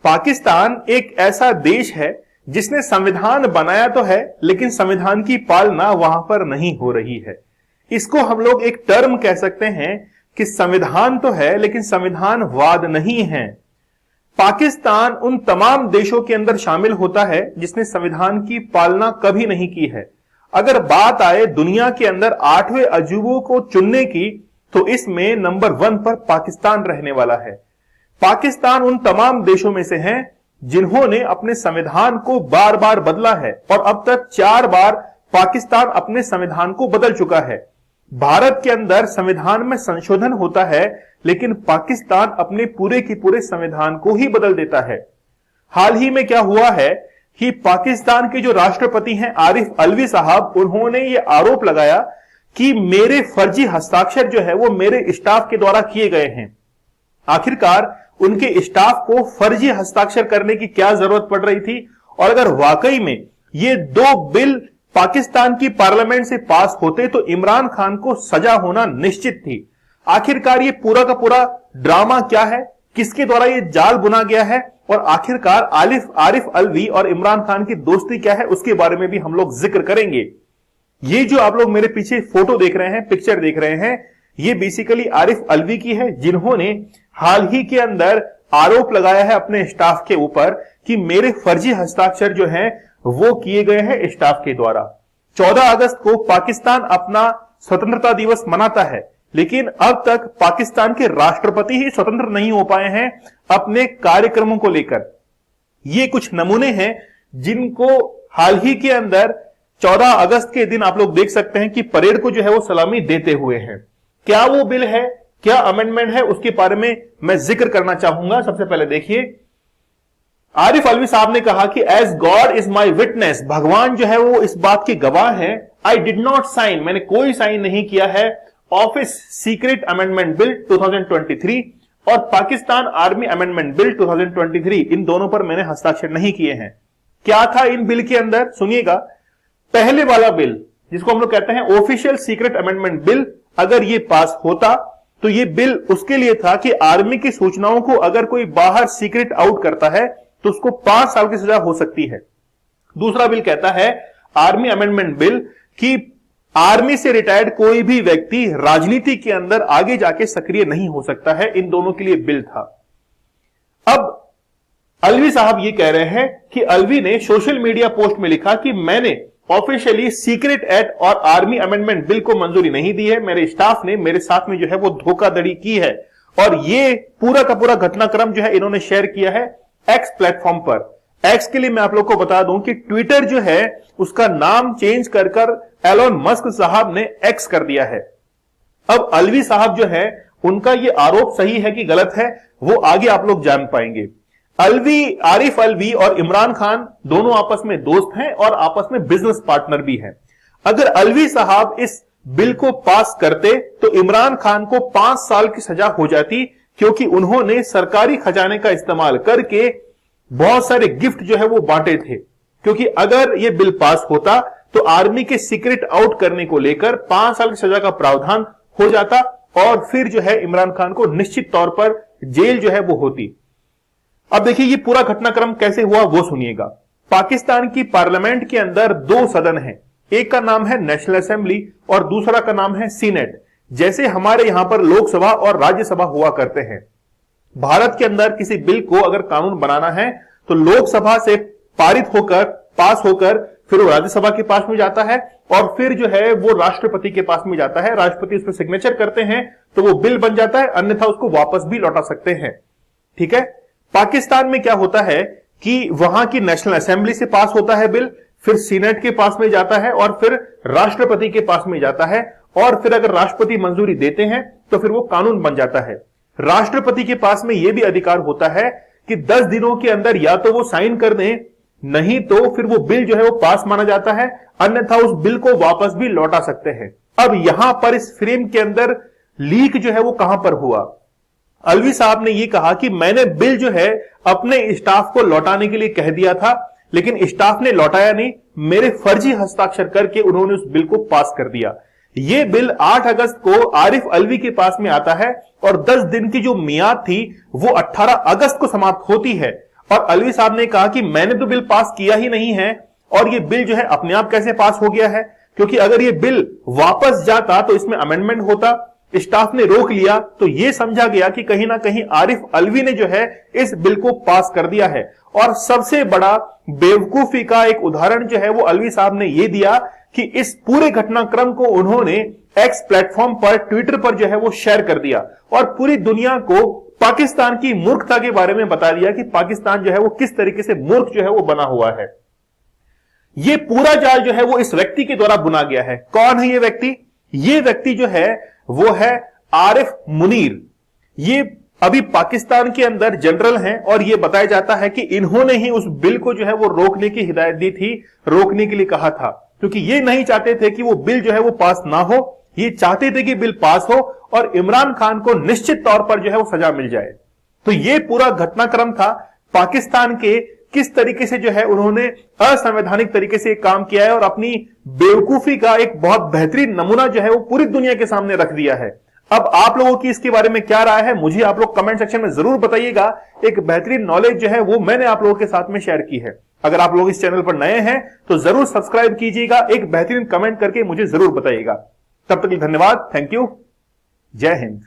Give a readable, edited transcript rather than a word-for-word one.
पाकिस्तान एक ऐसा देश है जिसने संविधान बनाया तो है, लेकिन संविधान की पालना वहां पर नहीं हो रही है। इसको हम लोग एक टर्म कह सकते हैं कि संविधान तो है लेकिन संविधानवाद नहीं है। पाकिस्तान उन तमाम देशों के अंदर शामिल होता है जिसने संविधान की पालना कभी नहीं की है। अगर बात आए दुनिया के अंदर 8वें अजूबों को चुनने की, तो इसमें नंबर 1 पर पाकिस्तान रहने वाला है। पाकिस्तान उन तमाम देशों में से है जिन्होंने अपने संविधान को बार बार बदला है और अब तक 4 बार पाकिस्तान अपने संविधान को बदल चुका है। भारत के अंदर संविधान में संशोधन होता है, लेकिन पाकिस्तान अपने पूरे की पूरे संविधान को ही बदल देता है। हाल ही में क्या हुआ है कि पाकिस्तान के जो राष्ट्रपति हैं आरिफ अलवी साहब, उन्होंने ये आरोप लगाया कि मेरे फर्जी हस्ताक्षर जो है वो मेरे स्टाफ के द्वारा किए गए हैं। आखिरकार उनके स्टाफ को फर्जी हस्ताक्षर करने की क्या जरूरत पड़ रही थी, और अगर वाकई में ये 2 बिल पाकिस्तान की पार्लियामेंट से पास होते तो इमरान खान को सजा होना निश्चित थी। आखिरकार ये पूरा का पूरा ड्रामा क्या है, किसके द्वारा ये जाल बुना गया है, और आखिरकार आरिफ अलवी और इमरान खान की दोस्ती क्या है, उसके बारे में भी हम लोग जिक्र करेंगे। ये जो आप लोग मेरे पीछे फोटो देख रहे हैं, पिक्चर देख रहे हैं, ये बेसिकली आरिफ अलवी की है, जिन्होंने हाल ही के अंदर आरोप लगाया है अपने स्टाफ के ऊपर कि मेरे फर्जी हस्ताक्षर जो हैं वो किए गए हैं स्टाफ के द्वारा। 14 अगस्त को पाकिस्तान अपना स्वतंत्रता दिवस मनाता है, लेकिन अब तक पाकिस्तान के राष्ट्रपति ही स्वतंत्र नहीं हो पाए हैं अपने कार्यक्रमों को लेकर। ये कुछ नमूने हैं जिनको हाल ही के अंदर 14 अगस्त के दिन आप लोग देख सकते हैं कि परेड को जो है वो सलामी देते हुए हैं। क्या वो बिल है, क्या अमेंडमेंट है, उसके बारे में मैं जिक्र करना चाहूंगा। सबसे पहले देखिए, आरिफ अलवी साहब ने कहा कि as God is my witness, भगवान जो है वो इस बात के गवाह हैं, आई डिड नॉट साइन, मैंने कोई साइन नहीं किया है ऑफिस सीक्रेट अमेंडमेंट बिल 2023 और पाकिस्तान आर्मी अमेंडमेंट बिल 2023, इन दोनों पर मैंने हस्ताक्षर नहीं किए हैं। क्या था इन बिल के अंदर, सुनिएगा। पहले वाला बिल जिसको हम लोग कहते हैं ऑफिशियल सीक्रेट अमेंडमेंट बिल, अगर ये पास होता तो ये बिल उसके लिए था कि आर्मी की सूचनाओं को अगर कोई बाहर सीक्रेट आउट करता है तो उसको 5 साल की सजा हो सकती है। दूसरा बिल कहता है आर्मी अमेंडमेंट बिल कि आर्मी से रिटायर्ड कोई भी व्यक्ति राजनीति के अंदर आगे जाके सक्रिय नहीं हो सकता है। इन दोनों के लिए बिल था। अब अलवी साहब ये कह रहे हैं कि अलवी ने सोशल मीडिया पोस्ट में लिखा कि मैंने ऑफिशियली सीक्रेट एक्ट और आर्मी अमेंडमेंट बिल को मंजूरी नहीं दी है, मेरे स्टाफ ने मेरे साथ में जो है वो धोखाधड़ी की है। और ये पूरा का पूरा घटनाक्रम जो है इन्होंने शेयर किया है एक्स प्लेटफॉर्म पर। एक्स के लिए मैं आप लोग को बता दूं कि ट्विटर जो है उसका नाम चेंज कर एलोन मस्क साहब ने एक्स कर दिया है। अब अलवी साहब जो है उनका ये आरोप सही है कि गलत है, वो आगे आप लोग जान पाएंगे। आरिफ अलवी और इमरान खान दोनों आपस में दोस्त हैं और आपस में बिजनेस पार्टनर भी हैं। अगर अलवी साहब इस बिल को पास करते तो इमरान खान को 5 साल की सजा हो जाती, क्योंकि उन्होंने सरकारी खजाने का इस्तेमाल करके बहुत सारे गिफ्ट जो है वो बांटे थे। क्योंकि अगर ये बिल पास होता तो आर्मी के सीक्रेट आउट करने को लेकर 5 साल की सजा का प्रावधान हो जाता और फिर जो है इमरान खान को निश्चित तौर पर जेल जो है वो होती। अब देखिए ये पूरा घटनाक्रम कैसे हुआ वो सुनिएगा। पाकिस्तान की पार्लियामेंट के अंदर 2 सदन हैं, एक का नाम है नेशनल असेंबली और दूसरा का नाम है सीनेट। जैसे हमारे यहां पर लोकसभा और राज्यसभा हुआ करते हैं, भारत के अंदर किसी बिल को अगर कानून बनाना है तो लोकसभा से पारित होकर पास होकर फिर वो राज्यसभा के पास में जाता है और फिर जो है वो राष्ट्रपति के पास में जाता है। राष्ट्रपति उस पर सिग्नेचर करते हैं तो वो बिल बन जाता है, अन्यथा उसको वापस भी लौटा सकते हैं। ठीक है। पाकिस्तान में क्या होता है कि वहां की नेशनल असेंबली से पास होता है बिल, फिर सीनेट के पास में जाता है और फिर राष्ट्रपति के पास में जाता है, और फिर अगर राष्ट्रपति मंजूरी देते हैं तो फिर वो कानून बन जाता है। राष्ट्रपति के पास में यह भी अधिकार होता है कि 10 दिनों के अंदर या तो वो साइन कर दें, नहीं तो फिर वो बिल जो है वो पास माना जाता है, अन्यथा उस बिल को वापस भी लौटा सकते हैं। अब यहां पर इस फ्रेम के अंदर लीक जो है वो कहां पर हुआ। अलवी साहब ने यह कहा कि मैंने बिल जो है अपने स्टाफ को लौटाने के लिए कह दिया था, लेकिन स्टाफ ने लौटाया नहीं, मेरे फर्जी हस्ताक्षर करके उन्होंने उस बिल को पास कर दिया। यह बिल 8 अगस्त को आरिफ अलवी के पास में आता है और 10 दिन की जो मियाद थी वो 18 अगस्त को समाप्त होती है। और अलवी साहब ने कहा कि मैंने तो बिल पास किया ही नहीं है और ये बिल जो है अपने आप कैसे पास हो गया है, क्योंकि अगर ये बिल वापस जाता तो इसमें अमेंडमेंट होता। स्टाफ ने रोक लिया तो यह समझा गया कि कहीं ना कहीं आरिफ अलवी ने जो है इस बिल को पास कर दिया है। और सबसे बड़ा बेवकूफी का एक उदाहरण जो है वो अलवी साहब ने यह दिया कि इस पूरे घटनाक्रम को उन्होंने एक्स प्लेटफॉर्म पर, ट्विटर पर जो है वो शेयर कर दिया और पूरी दुनिया को पाकिस्तान की मूर्खता के बारे में बता दिया कि पाकिस्तान जो है वो किस तरीके से मूर्ख जो है वो बना हुआ है। ये पूरा जाल जो है वो इस व्यक्ति के द्वारा बुना गया है। कौन है ये व्यक्ति? ये व्यक्ति जो है वो है आरिफ मुनीर। ये अभी पाकिस्तान के अंदर जनरल हैं और ये बताया जाता है कि इन्होंने ही उस बिल को जो है वो रोकने की हिदायत दी थी, रोकने के लिए कहा था, क्योंकि ये नहीं चाहते थे कि वो बिल जो है वो पास ना हो। ये चाहते थे कि बिल पास हो और इमरान खान को निश्चित तौर पर जो है वो सजा मिल जाए। तो ये पूरा घटनाक्रम था पाकिस्तान के किस तरीके से जो है उन्होंने असंवैधानिक तरीके से काम किया है और अपनी बेवकूफी का एक बहुत बेहतरीन नमूना जो है वो पूरी दुनिया के सामने रख दिया है। अब आप लोगों की इसके बारे में क्या राय है, मुझे आप लोग कमेंट सेक्शन में जरूर बताइएगा। एक बेहतरीन नॉलेज जो है वो मैंने आप लोगों के साथ में शेयर की है। अगर आप लोग इस चैनल पर नए हैं तो जरूर सब्सक्राइब कीजिएगा, एक बेहतरीन कमेंट करके मुझे जरूर बताइएगा। तब तक के लिए धन्यवाद, थैंक यू, जय हिंद।